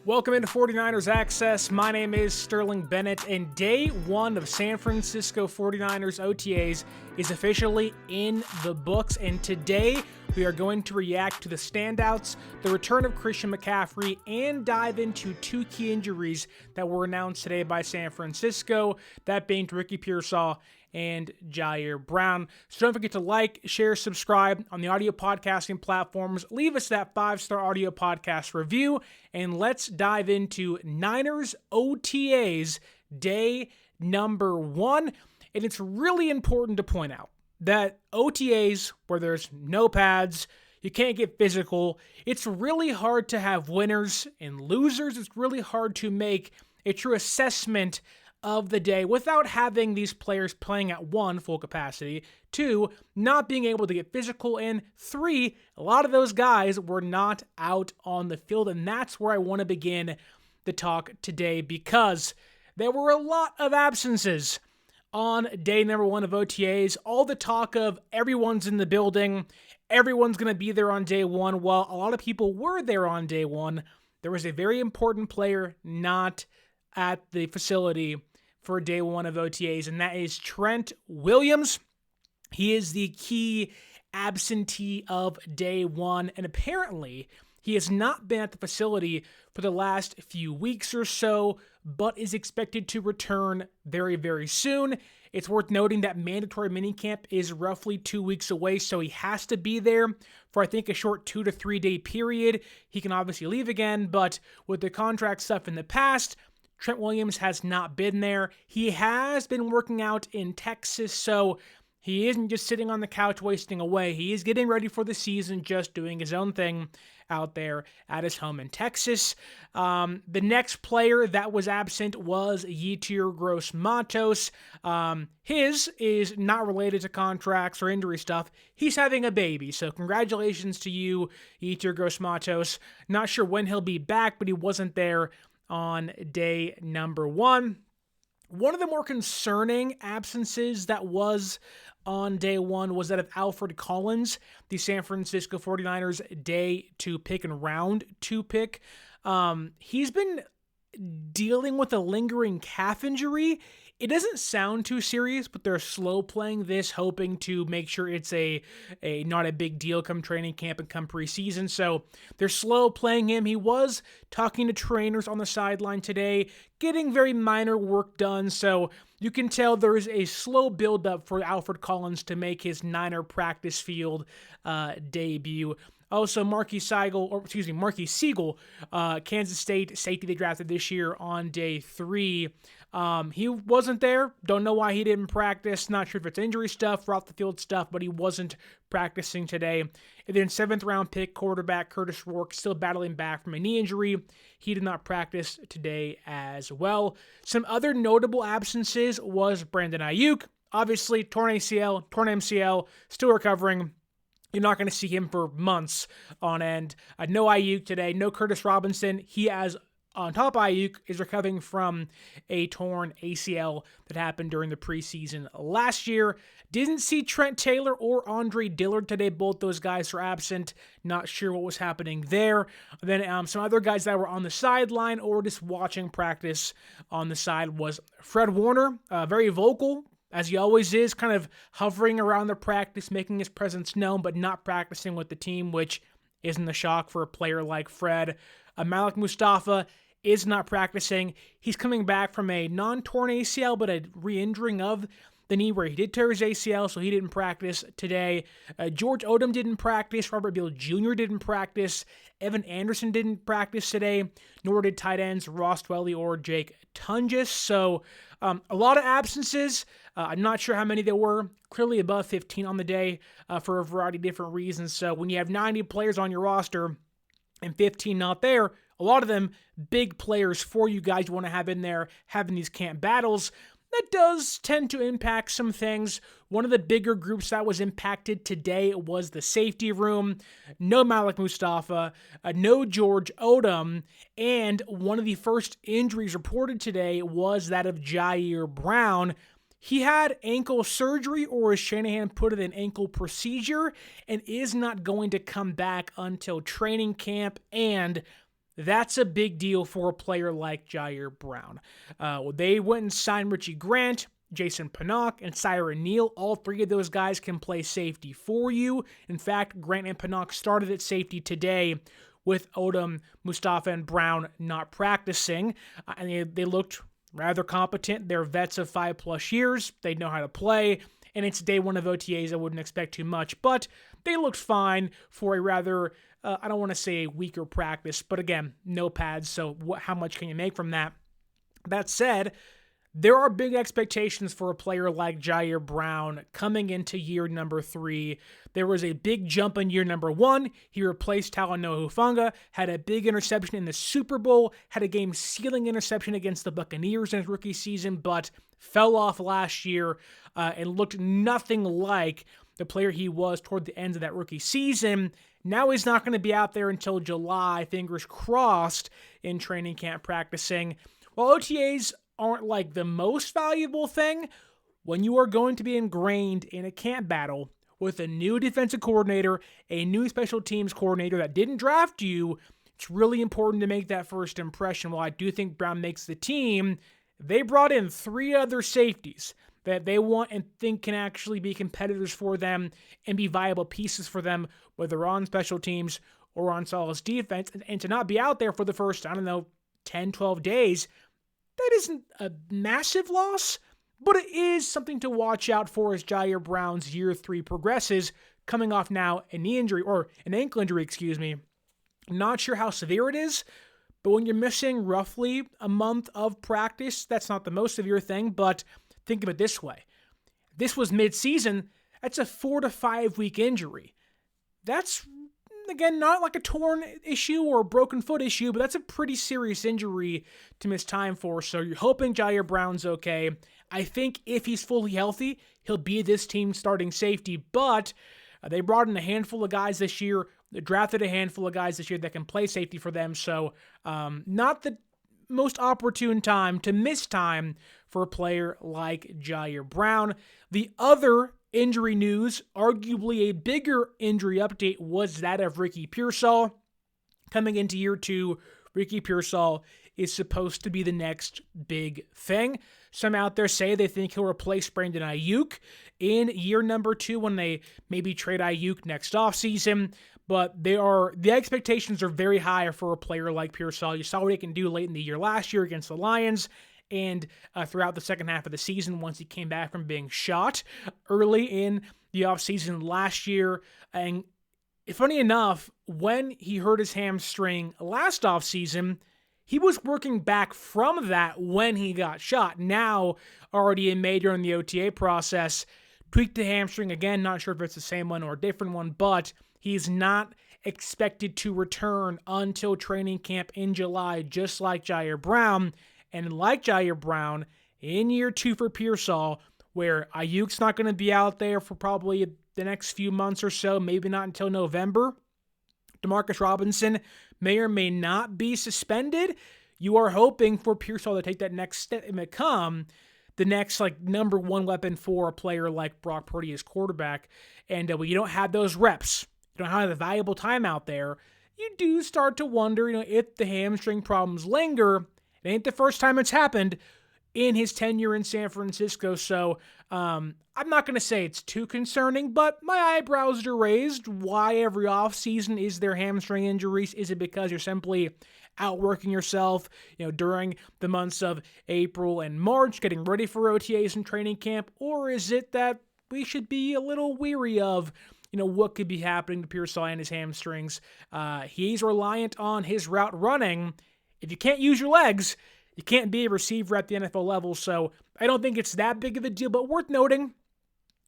Welcome into 49ers Access. My name is Sterling Bennett, and day one of San Francisco 49ers OTAs is officially in the books, and today we are going to react to the standouts, the return of Christian McCaffrey, and dive into two key injuries that were announced today by San Francisco, that being to Ricky Pearsall and Jair Brown. So don't forget to like, share, subscribe on the audio podcasting platforms. Leave us that 5-star audio podcast review, and let's dive into Niners OTAs day number one. And it's really important to point out that OTAs, where there's no pads, you can't get physical, it's really hard to have winners and losers. It's really hard to make a true assessment of the day without having these players playing at 1, full capacity, 2, not being able to get physical, and 3, a lot of those guys were not out on the field. And that's where I want to begin the talk today, because there were a lot of absences on day number one of OTAs. All the talk of everyone's in the building, everyone's going to be there on day one. While a lot of people were there on day one, there was a very important player not at the facility for day one of OTAs, and that is Trent Williams. He is the key absentee of day one, and apparently he has not been at the facility for the last few weeks or so, but is expected to return very, very soon. It's worth noting that mandatory minicamp is roughly 2 weeks away, so he has to be there for, I think, a short 2 to 3 day period. He can obviously leave again, but with the contract stuff in the past, Trent Williams has not been there. He has been working out in Texas, so he isn't just sitting on the couch wasting away. He is getting ready for the season, just doing his own thing out there at his home in Texas. The next player that was absent was Yetur Gross-Matos. His is not related to contracts or injury stuff. He's having a baby, so congratulations to you, Yetur Gross-Matos. Not sure when he'll be back, but he wasn't there on day number one. One of the more concerning absences that was on day one was that of Alfred Collins, the San Francisco 49ers day 2 pick and round 2 pick. He's been dealing with a lingering calf injury. It doesn't sound too serious, but they're slow playing this, hoping to make sure it's a not a big deal come training camp and come preseason. So they're slow playing him. He was talking to trainers on the sideline today, getting very minor work done. So you can tell there is a slow build-up for Alfred Collins to make his Niner practice field debut. Also, Marquis Siegel, Kansas State safety they drafted this year on day 3. He wasn't there. Don't know why he didn't practice. Not sure if it's injury stuff or off the field stuff, but he wasn't practicing today. And then 7th round pick quarterback Curtis Rourke, still battling back from a knee injury. He did not practice today as well. Some other notable absences was Brandon Ayuk. Obviously, torn ACL, torn MCL, still recovering. You're not going to see him for months on end. No Ayuk today, no Curtis Robinson. He has, on top of Ayuk, is recovering from a torn ACL that happened during the preseason last year. Didn't see Trent Taylor or Andre Dillard today. Both those guys are absent. Not sure what was happening there. Then some other guys that were on the sideline or just watching practice on the side was Fred Warner, very vocal, as he always is, kind of hovering around the practice, making his presence known, but not practicing with the team, which isn't a shock for a player like Fred. Malik Mustafa is not practicing. He's coming back from a non-torn ACL, but a re-injuring of the knee where he did tear his ACL, so he didn't practice today. George Odom didn't practice. Robert Beal Jr. didn't practice. Evan Anderson didn't practice today, nor did tight ends Ross Dwelley or Jake Tunges. So a lot of absences. I'm not sure how many there were. Clearly above 15 on the day for a variety of different reasons. So when you have 90 players on your roster and 15 not there, a lot of them big players for you guys you want to have in there having these camp battles. That does tend to impact some things. One of the bigger groups that was impacted today was the safety room. No Malik Mustafa, no George Odom, and one of the first injuries reported today was that of Jair Brown. He had ankle surgery, or as Shanahan put it, an ankle procedure, and is not going to come back until training camp and That's a big deal for a player like Jair Brown. They went and signed Richie Grant, Jason Pinnock, and Siren Neal. All three of those guys can play safety for you. In fact, Grant and Pinnock started at safety today with Odom, Mustafa, and Brown not practicing. And they looked rather competent. They're vets of 5+ years. They know how to play. And it's day one of OTAs. I wouldn't expect too much. But they looked fine for a rather, I don't want to say a weaker practice. But again, no pads. So how much can you make from that? That said, there are big expectations for a player like Jair Brown coming into year number 3. There was a big jump in year number 1. He replaced Talanoa Hufanga, had a big interception in the Super Bowl, had a game-sealing interception against the Buccaneers in his rookie season, but fell off last year and looked nothing like the player he was toward the end of that rookie season. Now he's not going to be out there until July, fingers crossed, in training camp practicing. While OTAs aren't like the most valuable thing, when you are going to be ingrained in a camp battle with a new defensive coordinator, a new special teams coordinator that didn't draft you, it's really important to make that first impression. While I do think Brown makes the team, they brought in 3 other safeties that they want and think can actually be competitors for them and be viable pieces for them, whether on special teams or on Saleh's defense. And to not be out there for the first, 10, 12 days, that isn't a massive loss, but it is something to watch out for as Jair Brown's year 3 progresses, coming off now an ankle injury, Not sure how severe it is, but when you're missing roughly a month of practice, that's not the most severe thing, but think of it this way. This was mid-season, that's a 4 to 5 week injury. That's, again, not like a torn issue or a broken foot issue, but that's a pretty serious injury to miss time for. So you're hoping Jair Brown's okay. I think if he's fully healthy, he'll be this team's starting safety. But they brought in a handful of guys this year. They drafted a handful of guys this year that can play safety for them. So not the most opportune time to miss time for a player like Jair Brown. The other injury news, arguably a bigger injury update, was that of Ricky Pearsall. Coming into year 2, Ricky Pearsall is supposed to be the next big thing. Some out there say they think he'll replace Brandon Ayuk in year number 2 when they maybe trade Ayuk next offseason. But the expectations are very high for a player like Pearsall. You saw what he can do late in the year last year against the Lions, and throughout the second half of the season once he came back from being shot early in the offseason last year. And funny enough, when he hurt his hamstring last offseason, he was working back from that when he got shot. Now, already in May during the OTA process, tweaked the hamstring again. Not sure if it's the same one or a different one, but he's not expected to return until training camp in July, just like Jair Brown. And like Jair Brown, in year 2 for Pearsall, where Ayuk's not going to be out there for probably the next few months or so, maybe not until November. Demarcus Robinson may or may not be suspended. You are hoping for Pearsall to take that next step and become the next number 1 weapon for a player like Brock Purdy as quarterback. And when you don't have those reps, you don't have the valuable time out there, you do start to wonder, if the hamstring problems linger. It ain't the first time it's happened in his tenure in San Francisco. So I'm not going to say it's too concerning, but my eyebrows are raised. Why every offseason is there hamstring injuries? Is it because you're simply outworking yourself, during the months of April and March, getting ready for OTAs and training camp? Or is it that we should be a little weary of, what could be happening to Pearsall and his hamstrings? He's reliant on his route running. If you can't use your legs, you can't be a receiver at the NFL level. So I don't think it's that big of a deal, but worth noting,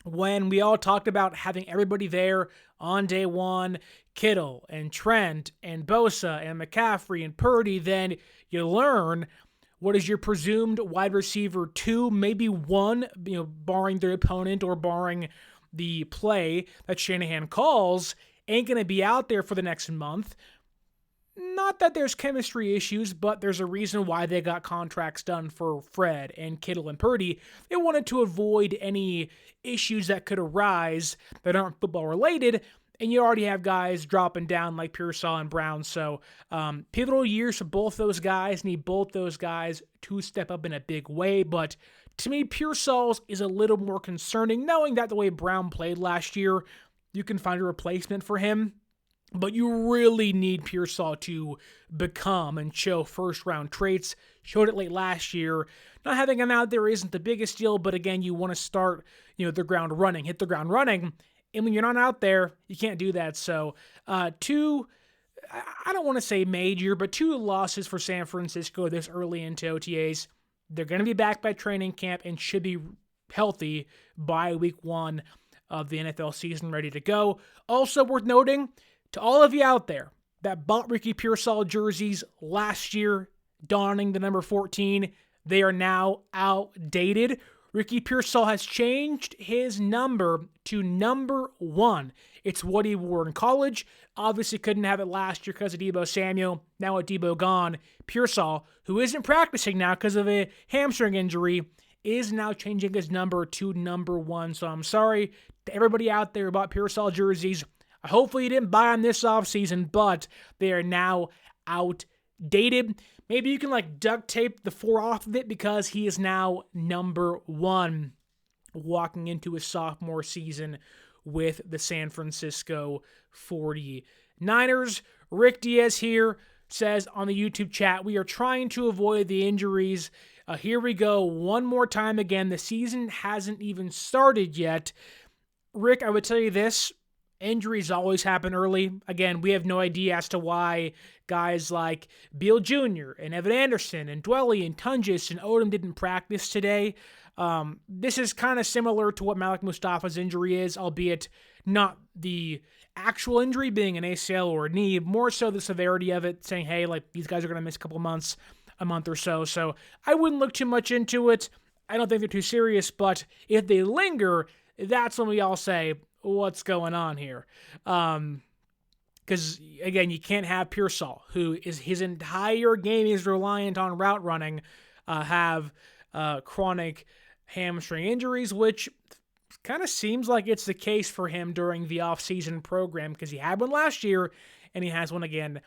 when we all talked about having everybody there on day 1, Kittle and Trent and Bosa and McCaffrey and Purdy, then you learn what is your presumed wide receiver 2, maybe 1, barring their opponent or barring the play that Shanahan calls, ain't going to be out there for the next month. Not that there's chemistry issues, but there's a reason why they got contracts done for Fred and Kittle and Purdy. They wanted to avoid any issues that could arise that aren't football related, And you already have guys dropping down like Pearsall and Brown. So pivotal years for both those guys. Need both those guys to step up in a big way. But to me, Pearsall's is a little more concerning, knowing that the way Brown played last year, you can find a replacement for him. But you really need Pearsall to become and show first-round traits. Showed it late last year. Not having him out there isn't the biggest deal, but again, you want to start, hit the ground running. And when you're not out there, you can't do that. So, two, I don't want to say major, but 2 losses for San Francisco this early into OTAs. They're going to be back by training camp and should be healthy by week 1 of the NFL season, ready to go. Also worth noting, to all of you out there that bought Ricky Pearsall jerseys last year, donning the number 14, they are now outdated. Ricky Pearsall has changed his number to number 1. It's what he wore in college. Obviously couldn't have it last year because of Deebo Samuel. Now with Deebo gone, Pearsall, who isn't practicing now because of a hamstring injury, is now changing his number to number 1. So I'm sorry to everybody out there who bought Pearsall jerseys. Hopefully you didn't buy them this offseason, but they are now outdated. Maybe you can duct tape the 4 off of it because he is now number 1 walking into his sophomore season with the San Francisco 49ers. Rick Diaz here says on the YouTube chat, we are trying to avoid the injuries. Here we go one more time again. The season hasn't even started yet. Rick, I would tell you this. Injuries always happen early. Again, we have no idea as to why guys like Beal Jr. and Evan Anderson and Dwelly and Tunges and Odom didn't practice today. This is kind of similar to what Malik Mustafa's injury is, albeit not the actual injury being an ACL or a knee, more so the severity of it, saying, hey, these guys are going to miss a couple months, a month or so. So I wouldn't look too much into it. I don't think they're too serious, but if they linger, that's when we all say, what's going on here? Because, again, you can't have Pearsall, who is his entire game is reliant on route running, have chronic hamstring injuries, which kind of seems like it's the case for him during the offseason program because he had one last year and he has one again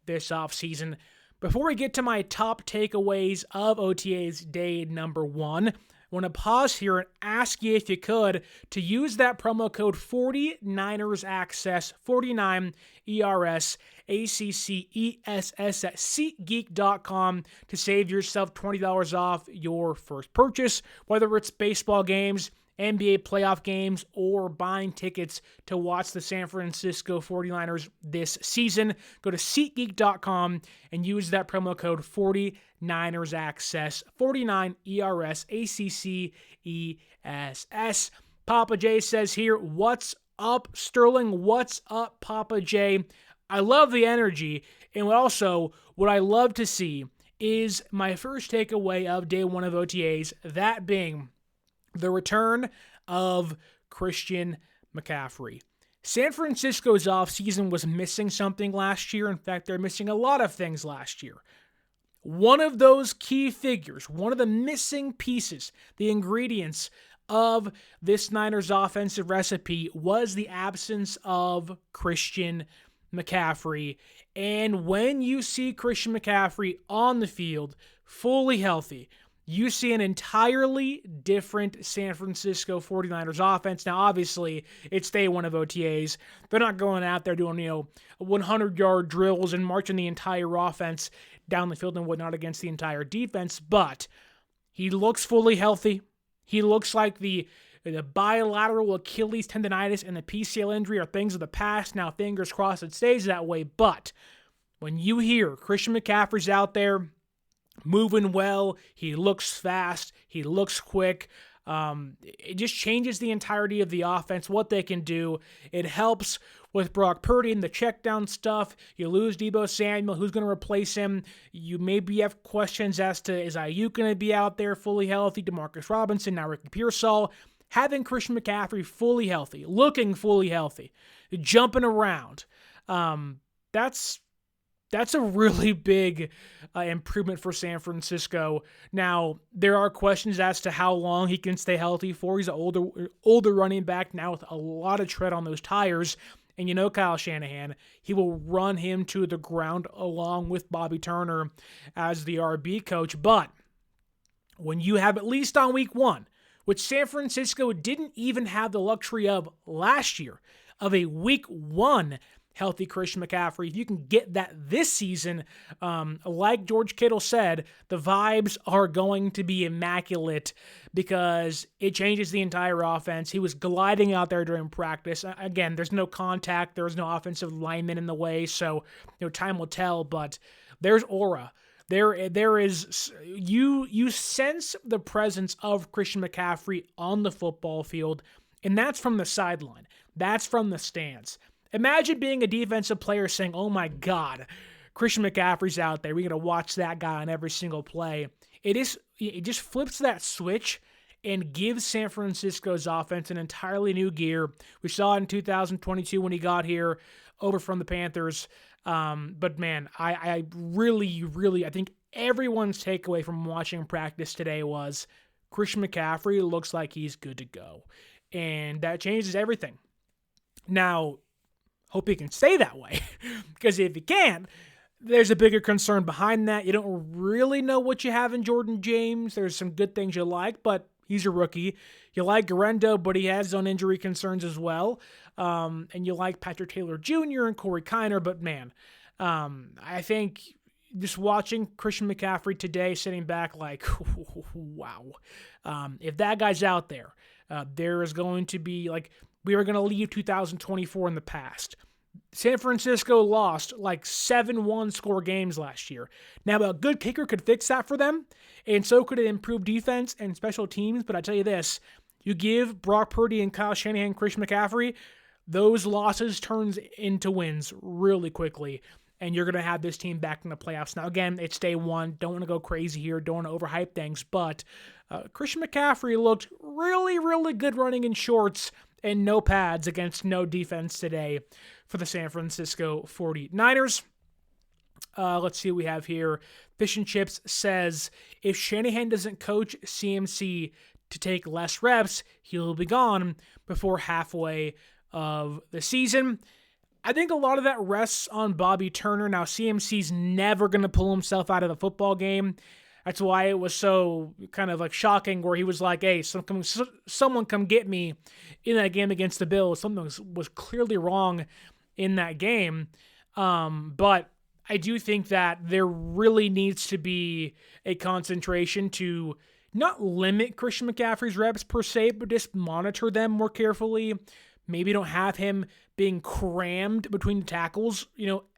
this offseason. Before we get to my top takeaways of OTA's day number 1, I want to pause here and ask you if you could to use that promo code 49ers Access, 49 ERS ACCESS at SeatGeek.com to save yourself $20 off your first purchase, whether it's baseball games, NBA playoff games, or buying tickets to watch the San Francisco 49ers this season. Go to SeatGeek.com and use that promo code 49ers Access, 49 ERS ACCESS. Papa J says here, what's up, Sterling? What's up, Papa J? I love the energy, and what I love to see is my first takeaway of day 1 of OTAs, that being the return of Christian McCaffrey. San Francisco's offseason was missing something last year. In fact, they're missing a lot of things last year. One of those key figures, one of the missing pieces, the ingredients of this Niners offensive recipe was the absence of Christian McCaffrey. And when you see Christian McCaffrey on the field, fully healthy, you see an entirely different San Francisco 49ers offense. Now, obviously, it's day 1 of OTAs. They're not going out there doing, 100-yard drills and marching the entire offense down the field and whatnot against the entire defense, but he looks fully healthy. He looks like the bilateral Achilles tendonitis and the PCL injury are things of the past. Now, fingers crossed it stays that way, but when you hear Christian McCaffrey's out there, moving well, he looks fast, he looks quick. It just changes the entirety of the offense, what they can do. It helps with Brock Purdy and the check down stuff. You lose Deebo Samuel, who's going to replace him? You maybe have questions as to, is Ayuk going to be out there fully healthy? Demarcus Robinson, now Ricky Pearsall. Having Christian McCaffrey fully healthy, looking fully healthy, jumping around, that's a really big improvement for San Francisco. Now, there are questions as to how long he can stay healthy for. He's an older running back now with a lot of tread on those tires. And you know Kyle Shanahan, he will run him to the ground along with Bobby Turner as the RB coach. But when you have, at least on week one, which San Francisco didn't even have the luxury of last year, of a week one healthy Christian McCaffrey, if you can get that this season, like George Kittle said, the vibes are going to be immaculate because it changes the entire offense. He was gliding out there during practice. Again, there's no contact. There's no offensive lineman in the way, so time will tell, but there's aura. There is, you sense the presence of Christian McCaffrey on the football field, and that's from the sideline. That's from the stands. Imagine being a defensive player saying, oh my God, Christian McCaffrey's out there. We're going to watch that guy on every single play. It just flips that switch and gives San Francisco's offense an entirely new gear. We saw it in 2022 when he got here over from the Panthers. But man, I really, I think everyone's takeaway from watching practice today was Christian McCaffrey looks like he's good to go. And that changes everything. Now, hope he can stay that way, because if he can't, there's a bigger concern behind that. You don't really know what you have in Jordan James. There's some good things you like, but he's a rookie. You like Renardo, but he has his own injury concerns as well. And you like Patrick Taylor Jr. and Corey Kiner, but man, I think just watching Christian McCaffrey today, sitting back like, wow. If that guy's out there, there is going to be, like, we are going to leave 2024 in the past. San Francisco lost like 7-1 score games last year. Now, a good kicker could fix that for them, and so could it improve defense and special teams. But I tell you this, you give Brock Purdy and Kyle Shanahan and Christian McCaffrey, those losses turns into wins really quickly, and you're going to have this team back in the playoffs. Now, again, it's day one. Don't want to go crazy here. Don't want to overhype things, but Christian McCaffrey looked really good running in shorts and no pads against no defense today for the San Francisco 49ers. Let's see what we have here. Fish and Chips says, if Shanahan doesn't coach CMC to take less reps, he'll be gone before halfway of the season. I think a lot of that rests on Bobby Turner. Now, CMC's never going to pull himself out of the football game. That's why it was so kind of like shocking where he was like, hey, someone come get me in that game against the Bills. Something was clearly wrong in that game. But I do think that there really needs to be a concentration to not limit Christian McCaffrey's reps per se, but just monitor them more carefully. Maybe don't have him being crammed between the tackles,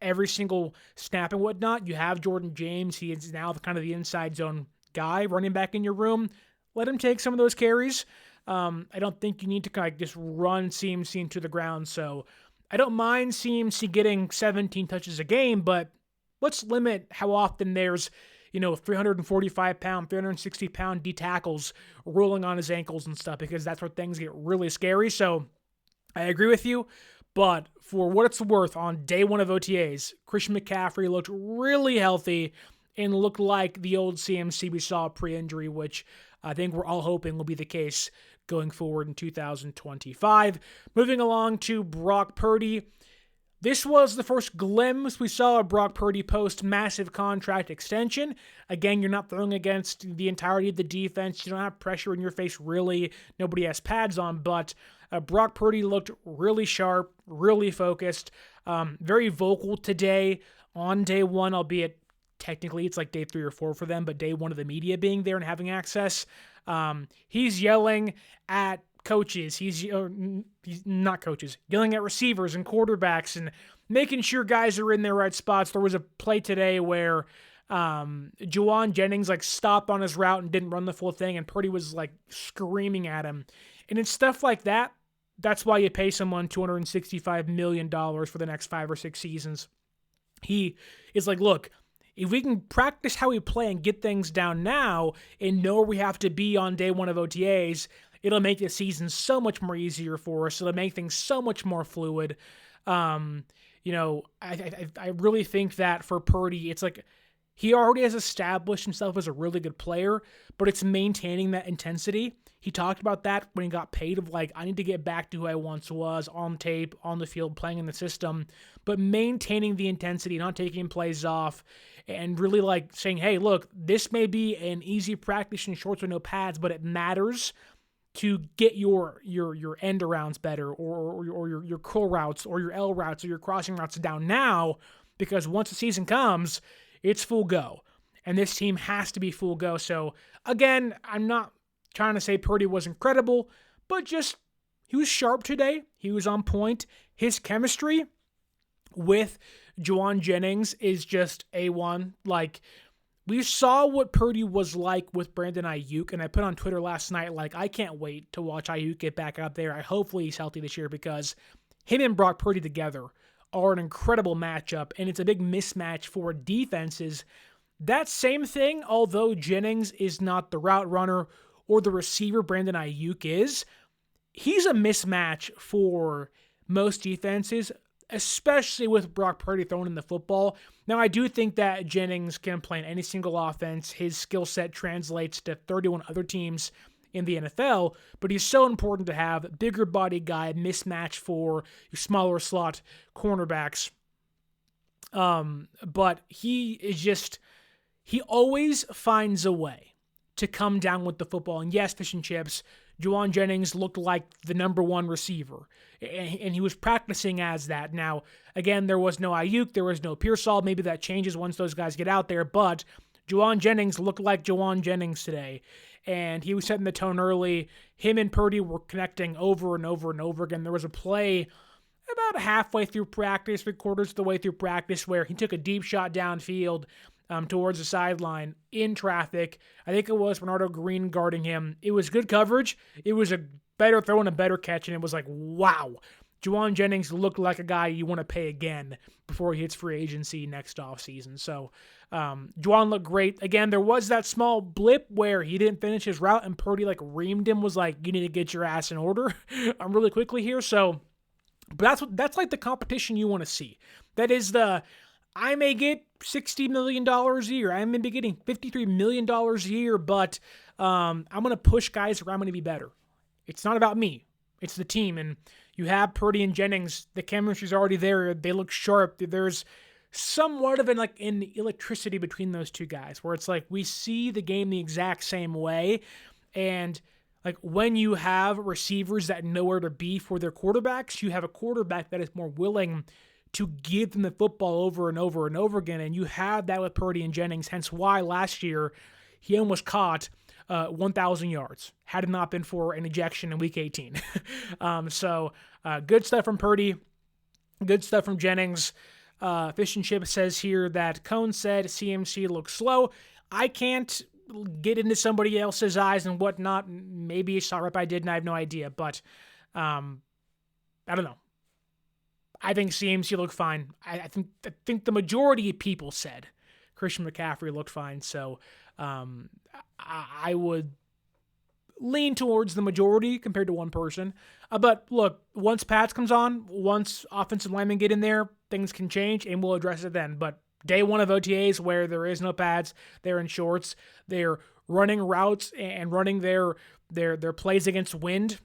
every single snap and whatnot. You have Jordan James. He is now kind of the inside zone guy running back in your room. Let him take some of those carries. I don't think you need to kind of just run CMC into the ground. So I don't mind CMC getting 17 touches a game, but let's limit how often there's 345-pound, 360-pound D tackles rolling on his ankles and stuff, because that's where things get really scary. So I agree with you, but for what it's worth, on day one of OTAs, Christian McCaffrey looked really healthy and looked like the old CMC we saw pre-injury, which I think we're all hoping will be the case going forward in 2025. Moving along to Brock Purdy. This was the first glimpse we saw of Brock Purdy post-massive contract extension. Again, you're not throwing against the entirety of the defense. You don't have pressure in your face, really. Nobody has pads on, but Brock Purdy looked really sharp, really focused, very vocal today on day one, albeit technically it's like day 3 or 4 for them, but day one of the media being there and having access. He's yelling at coaches. He's not coaches, yelling at receivers and quarterbacks and making sure guys are in their right spots. There was a play today where Juwan Jennings stopped on his route and didn't run the full thing, and Purdy was screaming at him. And it's stuff like that. That's why you pay someone $265 million for the next 5 or 6 seasons. He is like, look, if we can practice how we play and get things down now and know where we have to be on day one of OTAs, it'll make the season so much more easier for us. It'll make things so much more fluid. I really think that for Purdy, it's He already has established himself as a really good player, but it's maintaining that intensity. He talked about that when he got paid of like, I need to get back to who I once was, on tape, on the field, playing in the system, but maintaining the intensity, not taking plays off, and really like saying, hey, look, this may be an easy practice in shorts with no pads, but it matters to get your end arounds better, or your curl routes, or your L routes, or your crossing routes down now, because once the season comes, it's full go. And this team has to be full go. So, again, I'm not trying to say Purdy was incredible, but just he was sharp today. He was on point. His chemistry with Jauan Jennings is just A1. Like, we saw what Purdy was like with Brandon Ayuk, and I put on Twitter last night, like, I can't wait to watch Ayuk get back out there. Hopefully he's healthy this year, because him and Brock Purdy together are an incredible matchup, and it's a big mismatch for defenses. That same thing, although Jennings is not the route runner or the receiver Brandon Ayuk is, he's a mismatch for most defenses, especially with Brock Purdy throwing in the football. Now, I do think that Jennings can play in any single offense. His skill set translates to 31 other teams in the NFL, but he's so important to have. Bigger body guy, mismatch for your smaller slot cornerbacks. But he is just, he always finds a way to come down with the football. And yes, fish and chips, Jauan Jennings looked like the number one receiver, and he was practicing as that. Now, again, there was no Ayuk, there was no Pearsall. Maybe that changes once those guys get out there, but Jauan Jennings looked like Jauan Jennings today, and he was setting the tone early. Him and Purdy were connecting over and over and over again. There was a play about halfway through practice, 3/4 of the way through practice, where he took a deep shot downfield towards the sideline in traffic. I think it was Renardo Green guarding him. It was good coverage. It was a better throw and a better catch, and it was like, wow. Jauan Jennings looked like a guy you want to pay again before he hits free agency next offseason. So, Jauan looked great. Again, there was that small blip where he didn't finish his route, and Purdy like reamed him, was like, you need to get your ass in order really quickly here. So, but that's like the competition you want to see. That is I may get $60 million a year. I may be getting $53 million a year, but I'm going to push guys around. I'm going to be better. It's not about me. It's the team. And you have Purdy and Jennings. The chemistry's already there. They look sharp. There's somewhat of an electricity between those two guys, where it's like we see the game the exact same way. And like when you have receivers that know where to be for their quarterbacks, you have a quarterback that is more willing to give them the football over and over and over again. And you have that with Purdy and Jennings, hence why last year he almost caught 1,000 yards, had it not been for an ejection in Week 18. So good stuff from Purdy, good stuff from Jennings. Fish and Chip says here that Cone said CMC looks slow. I can't get into somebody else's eyes and whatnot. Maybe it's not right, I did, and I have no idea. But I don't know. I think CMC looked fine. I think the majority of people said Christian McCaffrey looked fine. So I would lean towards the majority compared to one person. But look, once Pats comes on, once offensive linemen get in there, things can change, and we'll address it then. But day one of OTAs where there is no pads, they're in shorts, they're running routes and running their plays against wind.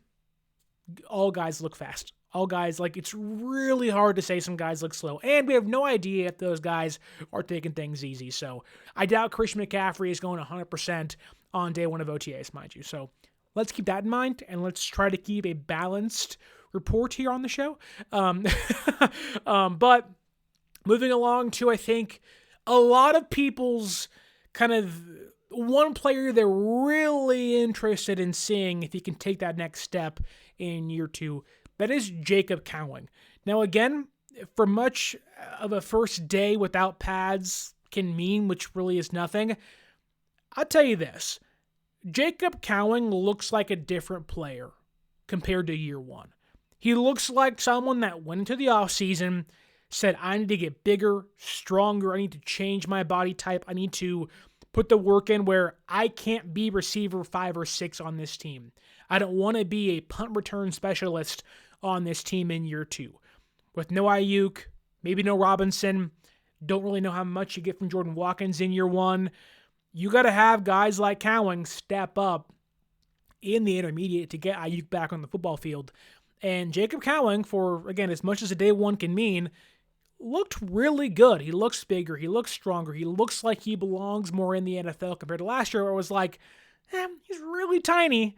All guys look fast. All guys, like, it's really hard to say some guys look slow. And we have no idea if those guys are taking things easy. So I doubt Christian McCaffrey is going 100% on day one of OTAs, mind you. So let's keep that in mind, and let's try to keep a balanced report here on the show. But moving along to, I think, a lot of people's kind of one player they're really interested in seeing if he can take that next step in year two. That is Jacob Cowing. Now, again, for much of a first day without pads can mean, which really is nothing, I'll tell you this. Jacob Cowing looks like a different player compared to year one. He looks like someone that went into the offseason, said, I need to get bigger, stronger, I need to change my body type, I need to put the work in where I can't be receiver 5 or 6 on this team. I don't want to be a punt return specialist on this team in year two. With no Ayuk, maybe no Robinson, Don't really know how much you get from Jordan Watkins in year one. You got to have guys like Cowing step up in the intermediate to get Ayuk back on the football field. And Jacob Cowing, for, again, as much as a day one can mean, looked really good. He looks bigger. He looks stronger. He looks like he belongs more in the NFL compared to last year, where it was like, he's really tiny,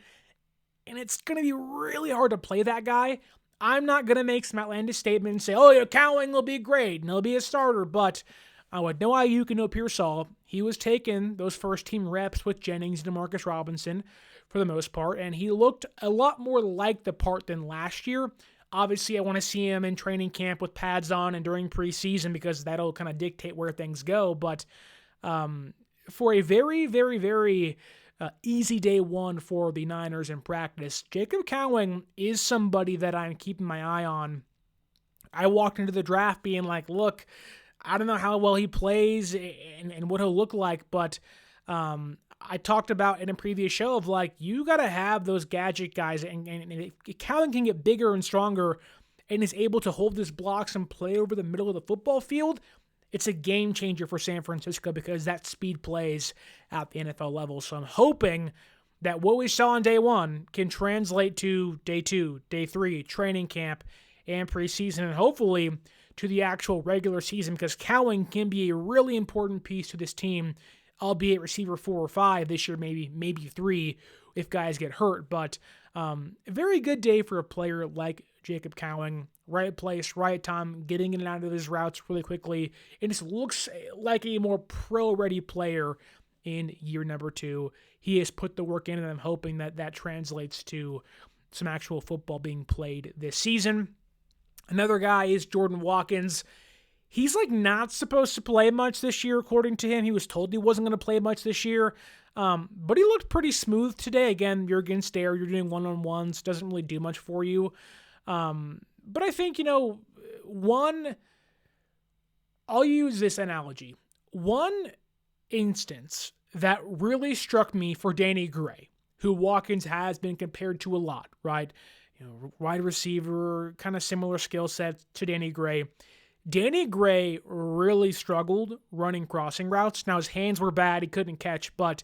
and it's going to be really hard to play that guy. I'm not going to make some outlandish statement and say, oh, yeah, Cowing will be great, and he'll be a starter, but with no Ayuk and no Pearsall, he was taking those first-team reps with Jennings and Demarcus Robinson for the most part, and he looked a lot more like the part than last year. Obviously, I want to see him in training camp with pads on and during preseason because that'll kind of dictate where things go. But for a very, very, very easy day one for the Niners in practice, Jacob Cowing is somebody that I'm keeping my eye on. I walked into the draft being like, look, I don't know how well he plays and what he'll look like, but I talked about in a previous show of like, you got to have those gadget guys, and if Cowing can get bigger and stronger and is able to hold his blocks and play over the middle of the football field, it's a game changer for San Francisco because that speed plays at the NFL level. So I'm hoping that what we saw on day one can translate to day two, day three, training camp, and preseason, and hopefully to the actual regular season, because Cowing can be a really important piece to this team, albeit receiver 4 or 5 this year, maybe 3 if guys get hurt. But a very good day for a player like Jacob Cowing. Right place, right time, getting in and out of his routes really quickly. It just looks like a more pro-ready player in year number 2. He has put the work in, and I'm hoping that that translates to some actual football being played this season. Another guy is Jordan Watkins. He's like not supposed to play much this year, according to him. He was told he wasn't going to play much this year, but he looked pretty smooth today. Again, you're against air, you're doing one-on-ones, doesn't really do much for you. But I think, I'll use this analogy. One instance that really struck me for Danny Gray, who Watkins has been compared to a lot, right? Wide receiver, kind of similar skill set to Danny Gray. Danny Gray really struggled running crossing routes. Now, his hands were bad. He couldn't catch, but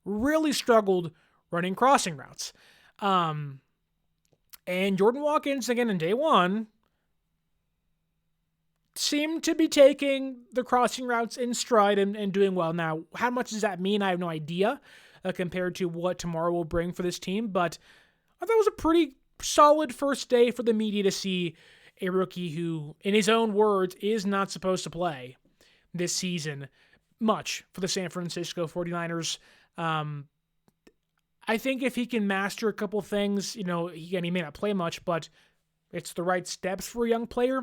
really struggled running crossing routes. And Jordan Watkins, again, in day one, seemed to be taking the crossing routes in stride and doing well. Now, how much does that mean? I have no idea compared to what tomorrow will bring for this team, but I thought it was a pretty solid first day for the media to see a rookie who, in his own words, is not supposed to play this season much for the San Francisco 49ers. I think if he can master a couple things, he may not play much, but it's the right steps for a young player.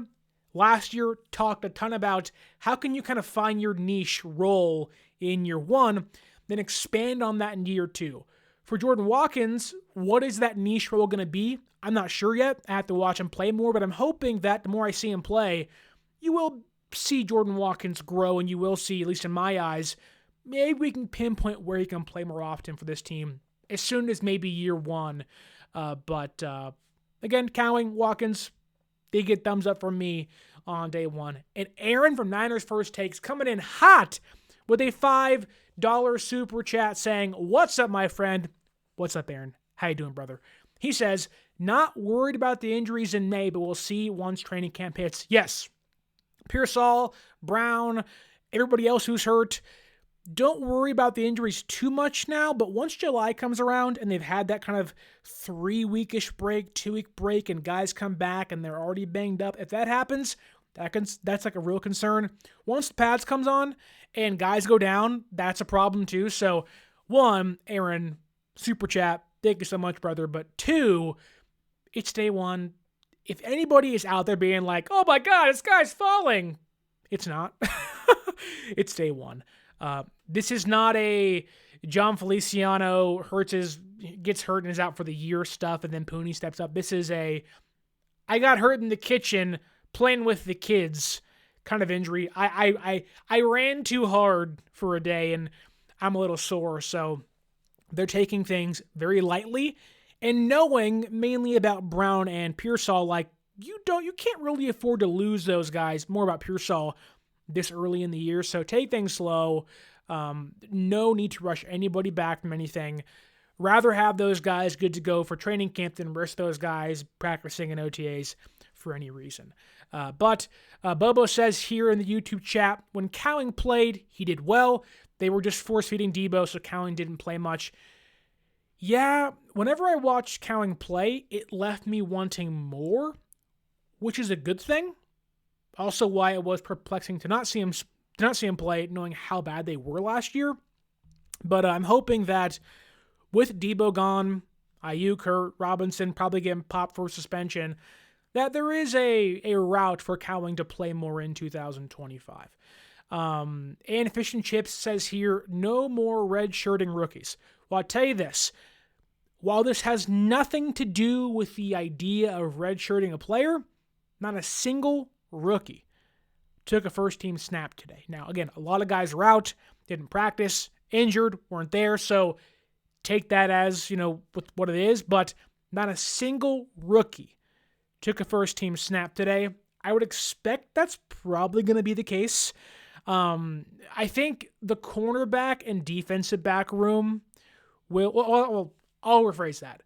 Last year, talked a ton about how can you kind of find your niche role in year one, then expand on that in year 2. For Jordan Watkins, what is that niche role going to be? I'm not sure yet. I have to watch him play more, but I'm hoping that the more I see him play, you will see Jordan Watkins grow, and you will see, at least in my eyes, maybe we can pinpoint where he can play more often for this team as soon as maybe year 1. But again, Cowing, Watkins, they get thumbs up from me on day 1. And Aaron from Niners First Takes coming in hot with a $5 super chat saying, "What's up, my friend?" What's up, Aaron? How you doing, brother? He says, "Not worried about the injuries in May, but we'll see once training camp hits." Yes. Pearsall, Brown, everybody else who's hurt. Don't worry about the injuries too much now, but once July comes around and they've had that kind of 3-weekish break, 2-week break, and guys come back and they're already banged up, if that happens, that's like a real concern. Once the pads comes on and guys go down, that's a problem too. So 1, Aaron, super chat, thank you so much, brother. But 2, it's day 1. If anybody is out there being like, "Oh my God, this guy's falling," it's not. It's day 1. This is not a John Feliciano gets hurt and is out for the year stuff, and then Pooney steps up. This is I got hurt in the kitchen playing with the kids kind of injury. I ran too hard for a day, and I'm a little sore, so they're taking things very lightly, and knowing mainly about Brown and Pearsall, like you can't really afford to lose those guys. More about Pearsall. this early in the year. So take things slow. No need to rush anybody back from anything. Rather have those guys good to go for training camp than risk those guys practicing in OTAs for any reason. But Bobo says here in the YouTube chat, when Cowing played, he did well. They were just force-feeding Debo, so Cowing didn't play much. Yeah, whenever I watched Cowing play, it left me wanting more, which is a good thing. Also why it was perplexing to not see him play, knowing how bad they were last year. But I'm hoping that with Debo gone, Ayuk, Hurt, Robinson probably getting popped for suspension, that there is a route for Cowing to play more in 2025. And Fish and Chips says here, no more red-shirting rookies. Well, I'll tell you this. While this has nothing to do with the idea of red-shirting a player, not a single rookie took a first-team snap today. Now, again, a lot of guys were out, didn't practice, injured, weren't there, so take that as, what it is, but not a single rookie took a first-team snap today. I would expect that's probably going to be the case. I think the cornerback and defensive back room will, I'll rephrase that.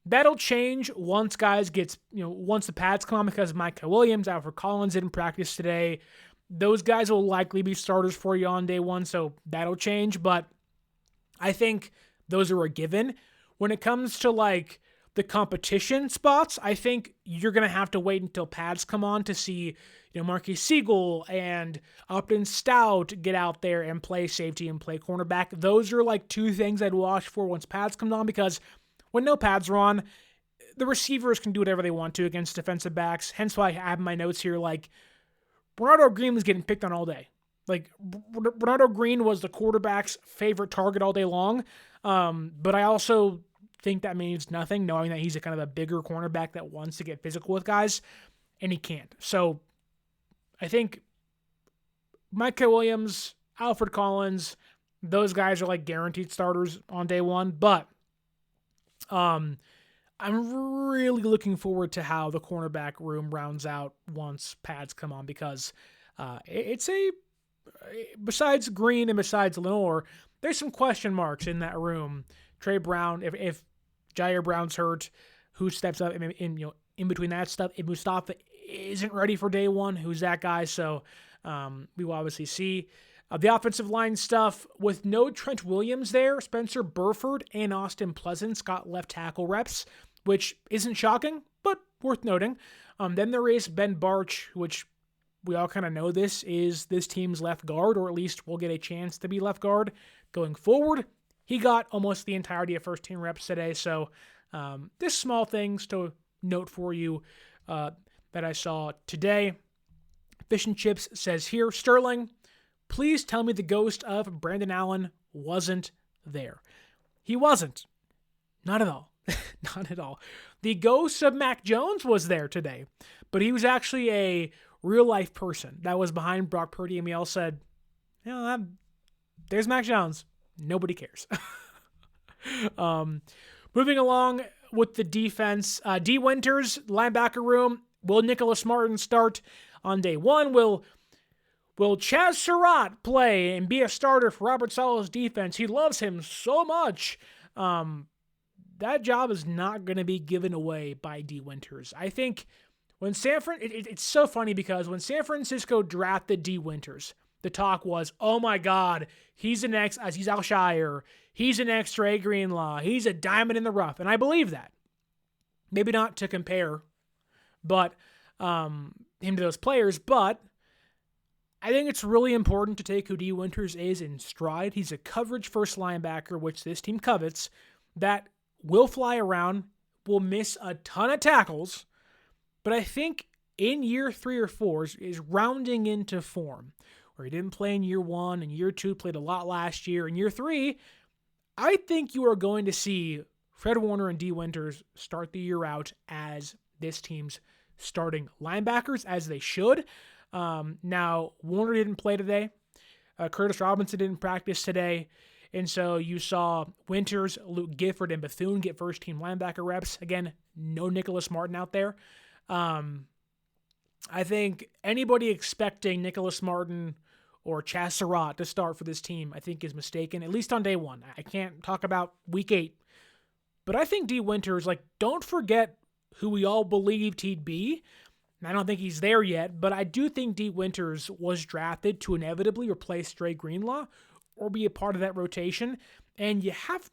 That'll change once guys once the pads come on, because Mykel Williams, Alfred Collins didn't practice today. Those guys will likely be starters for you on day one, so that'll change. But I think those are a given. When it comes to the competition spots, I think you're going to have to wait until pads come on to see, Marquis Siegel and Upton Stout get out there and play safety and play cornerback. Those are two things I'd watch for once pads come on, because when no pads are on, the receivers can do whatever they want to against defensive backs. Hence why I have my notes here, Renardo Green was getting picked on all day. Renardo Green was the quarterback's favorite target all day long. But I also think that means nothing, knowing that he's a kind of a bigger cornerback that wants to get physical with guys, and he can't. So I think Mykel Williams, Alfred Collins, those guys are guaranteed starters on day one. But I'm really looking forward to how the cornerback room rounds out once pads come on, because it's besides Green and besides Lenore, there's some question marks in that room. Trey Brown, if Jair Brown's hurt, who steps up in between that stuff? If Mustafa isn't ready for day one, who's that guy? So we will obviously see. The offensive line stuff, with no Trent Williams there, Spencer Burford and Austin Pleasance got left tackle reps, which isn't shocking, but worth noting. Then there is Ben Barch, which we all kind of know this is this team's left guard, or at least will get a chance to be left guard going forward. He got almost the entirety of first-team reps today, so just small things to note for you that I saw today. Fish and Chips says here, Sterling, please tell me the ghost of Brandon Allen wasn't there. He wasn't. Not at all. Not at all. The ghost of Mac Jones was there today, but he was actually a real-life person that was behind Brock Purdy, and we all said, there's Mac Jones. Nobody cares. Moving along with the defense, D. Winters, linebacker room. Will Nicholas Martin start on day one? Will Chaz Surratt play and be a starter for Robert Saleh's defense? He loves him so much. That job is not going to be given away by D. Winters. I think when it's so funny because when San Francisco drafted D. Winters, the talk was, oh my God, he's the next Aziz Al-Shire. He's the next Trey Greenlaw. He's a diamond in the rough. And I believe that. Maybe not to compare him to those players, but I think it's really important to take who D. Winters is in stride. He's a coverage first linebacker, which this team covets, that will fly around, will miss a ton of tackles, but I think in year 3 or 4 is rounding into form, where he didn't play in year 1 and year 2, played a lot last year. In year 3, I think you are going to see Fred Warner and D. Winters start the year out as this team's starting linebackers, as they should. Now, Warner didn't play today. Curtis Robinson didn't practice today. And so you saw Winters, Luke Gifford, and Bethune get first-team linebacker reps. Again, no Nicholas Martin out there. I think anybody expecting Nicholas Martin or Chasserat to start for this team, I think is mistaken, at least on day one. I can't talk about week 8. But I think D. Winters, don't forget who we all believed he'd be. And I don't think he's there yet, but I do think D. Winters was drafted to inevitably replace Dre Greenlaw or be a part of that rotation. And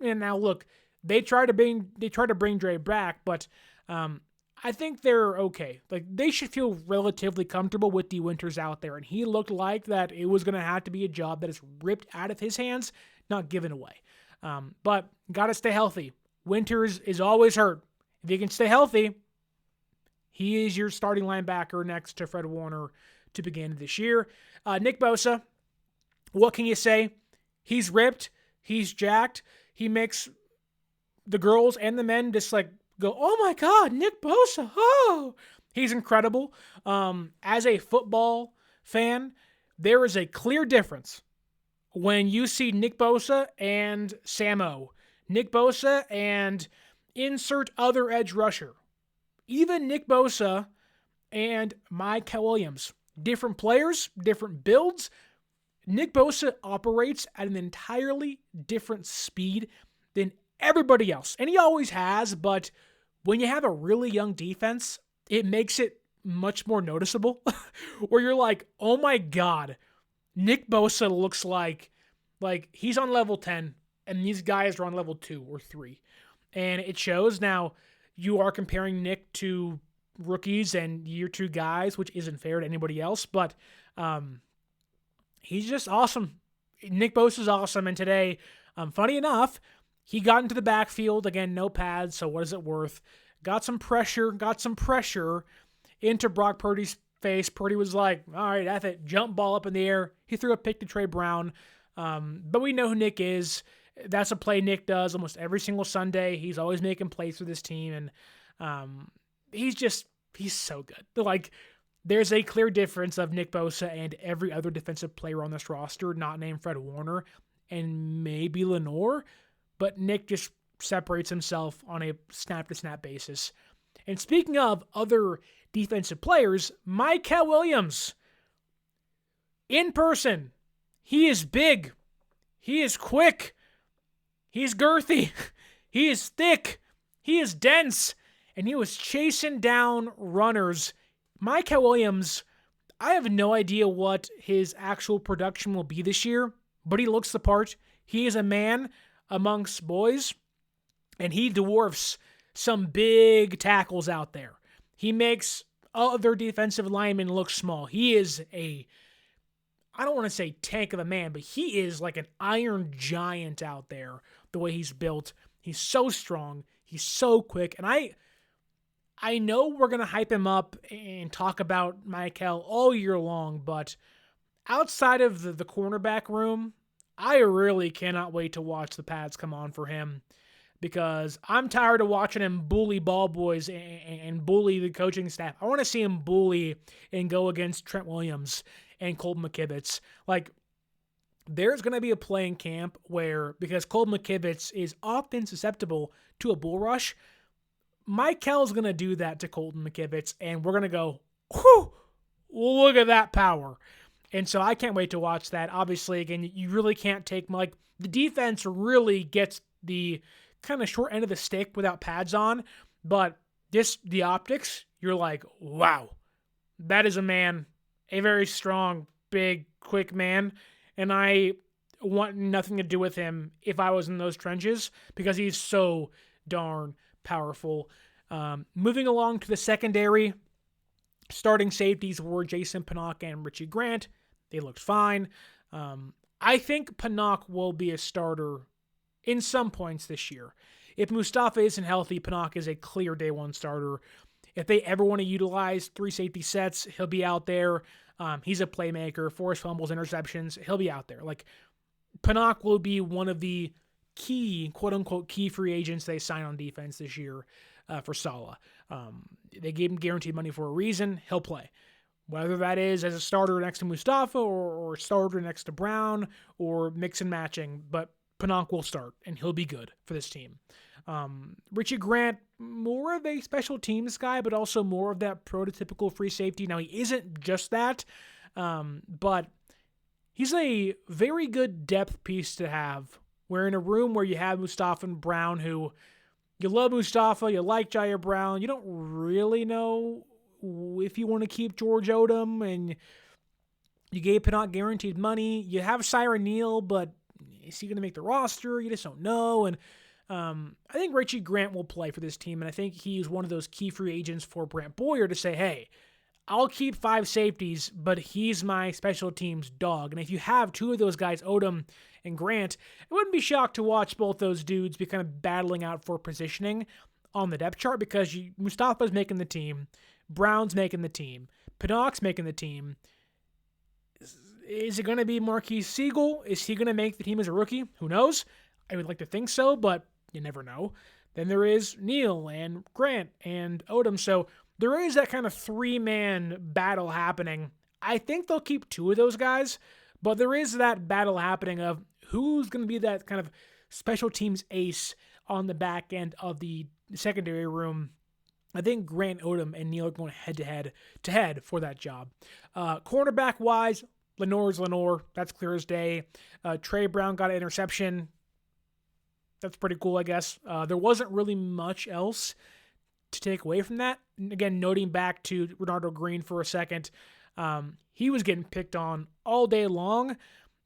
now look, they tried to bring Dre back, but I think they're okay. They should feel relatively comfortable with D. Winters out there, and he looked like that it was going to have to be a job that is ripped out of his hands, not given away. But got to stay healthy. Winters is always hurt. If he can stay healthy, he is your starting linebacker next to Fred Warner to begin this year. Nick Bosa, what can you say? He's ripped. He's jacked. He makes the girls and the men just go, oh my God, Nick Bosa. Oh, he's incredible. As a football fan, there is a clear difference when you see Nick Bosa and Samo, Nick Bosa and insert other edge rusher, even Nick Bosa and Mykel Williams, different players, different builds. Nick Bosa operates at an entirely different speed than everybody else. And he always has, but when you have a really young defense, it makes it much more noticeable where you're like, oh my God, Nick Bosa looks like he's on level 10 and these guys are on level 2 or 3. And it shows. Now, you are comparing Nick to rookies and year 2 guys, which isn't fair to anybody else, but he's just awesome. Nick Bosa is awesome. And today, funny enough, he got into the backfield. Again, no pads, so what is it worth? Got some pressure into Brock Purdy's face. Purdy was like, all right, F it. Jump ball up in the air. He threw a pick to Trey Brown. But we know who Nick is. That's a play Nick does almost every single Sunday. He's always making plays for this team, and he's so good. There's a clear difference of Nick Bosa and every other defensive player on this roster, not named Fred Warner and maybe Lenore, but Nick just separates himself on a snap-to-snap basis. And speaking of other defensive players, Mykel Williams, in person, he is big, he is quick, he's girthy, he is thick, he is dense, and he was chasing down runners. Mykel Williams, I have no idea what his actual production will be this year, but he looks the part. He is a man amongst boys, and he dwarfs some big tackles out there. He makes other defensive linemen look small. He is I don't want to say tank of a man, but he is like an iron giant out there, the way he's built. He's so strong. He's so quick. And I know we're going to hype him up and talk about Mykel all year long, but outside of the cornerback room, I really cannot wait to watch the pads come on for him, because I'm tired of watching him bully ball boys and bully the coaching staff. I want to see him bully and go against Trent Williams and Colton McKivitz. There's going to be a play in camp where, because Colton McKivitz is often susceptible to a bull rush, Mykel's going to do that to Colton McKivitz, and we're going to go, whew, look at that power. And so I can't wait to watch that. Obviously, again, you really can't take, the defense really gets the kind of short end of the stick without pads on, but just the optics, you're like, wow, that is a man, a very strong, big, quick man, and I want nothing to do with him if I was in those trenches, because he's so darn powerful. Moving along to the secondary, starting safeties were Jason Pinnock and Richie Grant. They looked fine. I think Pinnock will be a starter in some points this year. If Mustafa isn't healthy, Pinnock is a clear day one starter. If they ever want to utilize 3 safety sets, he'll be out there. He's a playmaker, forced fumbles, interceptions. He'll be out there. Pinnock will be one of the key, quote-unquote, key free agents they sign on defense this year for Saleh. They gave him guaranteed money for a reason. He'll play. Whether that is as a starter next to Mustafa or starter next to Brown or mix and matching, but Pinnock will start, and he'll be good for this team. Richie Grant, more of a special teams guy, but also more of that prototypical free safety. Now, he isn't just that, but he's a very good depth piece to have. We're in a room where you have Mustafa and Brown, who you love Mustafa, you like Jair Brown. You don't really know if you want to keep George Odom, and you gave Pinnock guaranteed money. You have Siren Neal, but is he going to make the roster? You just don't know. And I think Richie Grant will play for this team, and I think he's one of those key free agents for Brant Boyer to say, hey, I'll keep 5 safeties, but he's my special teams dog. And if you have 2 of those guys, Odom and Grant, I wouldn't be shocked to watch both those dudes be kind of battling out for positioning on the depth chart, because Mustafa's making the team, Brown's making the team, Pinnock's making the team. Is it going to be Marquise Siegel? Is he going to make the team as a rookie? Who knows? I would like to think so, but you never know. Then there is Neal and Grant and Odom. So there is that kind of 3-man battle happening. I think they'll keep 2 of those guys, but there is that battle happening of who's going to be that kind of special teams ace on the back end of the secondary room. I think Grant, Odom, and Neal are going head-to-head for that job. Cornerback-wise, Lenore's Lenore. That's clear as day. Trey Brown got an interception. That's pretty cool, I guess. There wasn't really much else to take away from that. Again, noting back to Renardo Green for a second, he was getting picked on all day long,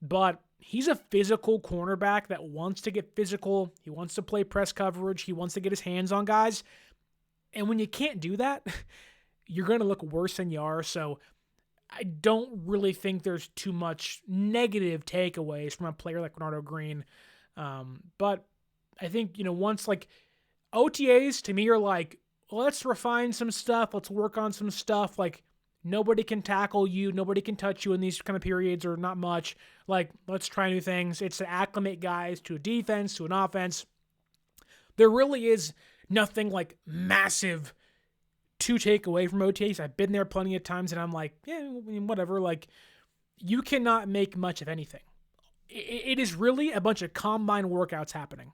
but he's a physical cornerback that wants to get physical. He wants to play press coverage. He wants to get his hands on guys. And when you can't do that, you're going to look worse than you are. So I don't really think there's too much negative takeaways from a player like Renardo Green. But I think, once like OTAs to me are like, let's refine some stuff. Let's work on some stuff. Like, nobody can tackle you. Nobody can touch you in these kind of periods, or not much. Like, let's try new things. It's to acclimate guys to a defense, to an offense. There really is nothing like massive to take away from OTAs. I've been there plenty of times, and I'm like, yeah, whatever. Like, you cannot make much of anything. It is really a bunch of combine workouts happening.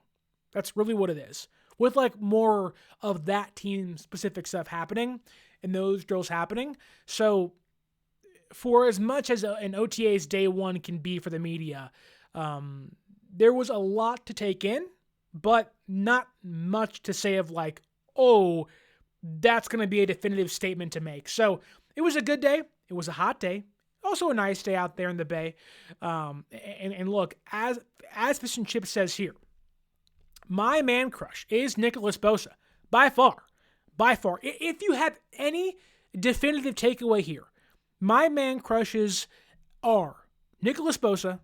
That's really what it is. With like more of that team specific stuff happening and those drills happening. So for as much as an OTA's day one can be for the media, there was a lot to take in, but not much to say of like, oh, that's going to be a definitive statement to make. So it was a good day. It was a hot day. Also a nice day out there in the Bay. And look, as Fish and Chips says here, my man crush is Nicholas Bosa. By far. If you have any definitive takeaway here, my man crushes are Nicholas Bosa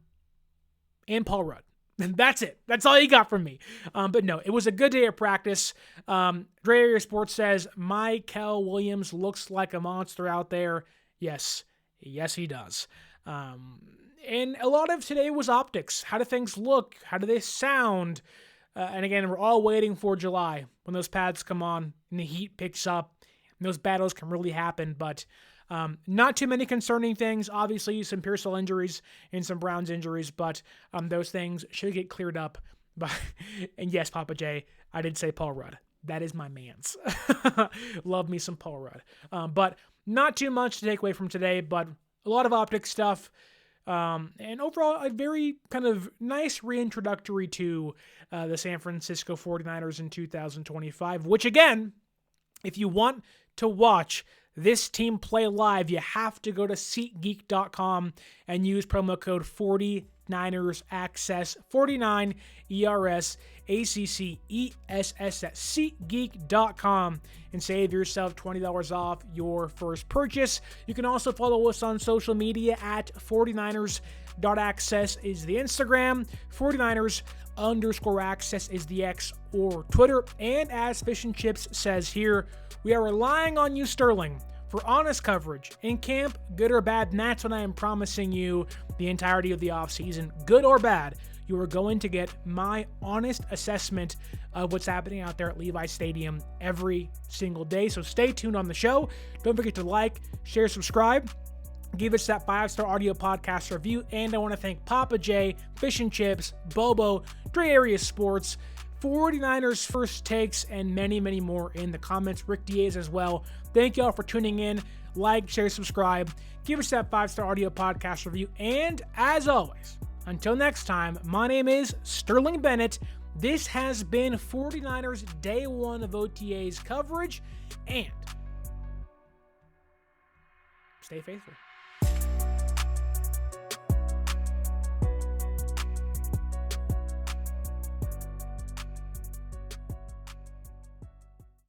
and Paul Rudd. And that's it. That's all you got from me. But no, it was a good day of practice. Dre Area Sports says, Mykel Williams looks like a monster out there. Yes, he does. And a lot of today was optics. How do things look? How do they sound? And again, we're all waiting for July when those pads come on and the heat picks up and those battles can really happen. But not too many concerning things. Obviously, some Pearsall injuries and some Browns injuries, but those things should get cleared up. And yes, Papa J, I did say Paul Rudd. That is my man's. Love me some Paul Rudd. But not too much to take away from today, but a lot of optics stuff. And overall, a very kind of nice reintroductory to the San Francisco 49ers in 2025, which again, if you want to watch this team play live, you have to go to SeatGeek.com and use promo code 49ers Access, 49 ERS ACCESS at SeatGeek.com and save yourself $20 off your first purchase. You can also follow us on social media at 49ers.access is the Instagram, 49ers_access is the X or Twitter. And as Fish and Chips says here, we are relying on you, Sterling, for honest coverage in camp, good or bad. And that's what I am promising you the entirety of the offseason, good or bad. You are going to get my honest assessment of what's happening out there at Levi Stadium every single day. So stay tuned on the show. Don't forget to like, share, subscribe. Give us that 5-star audio podcast review. And I want to thank Papa J, Fish and Chips, Bobo, Dre Area Sports 49ers first takes, and many, many more in the comments. Rick Diaz as well. Thank you all for tuning in. Like, share, subscribe. Give us that 5-star audio podcast review. And as always, until next time, my name is Sterling Bennett. This has been 49ers Day 1 of OTA's coverage. And stay faithful.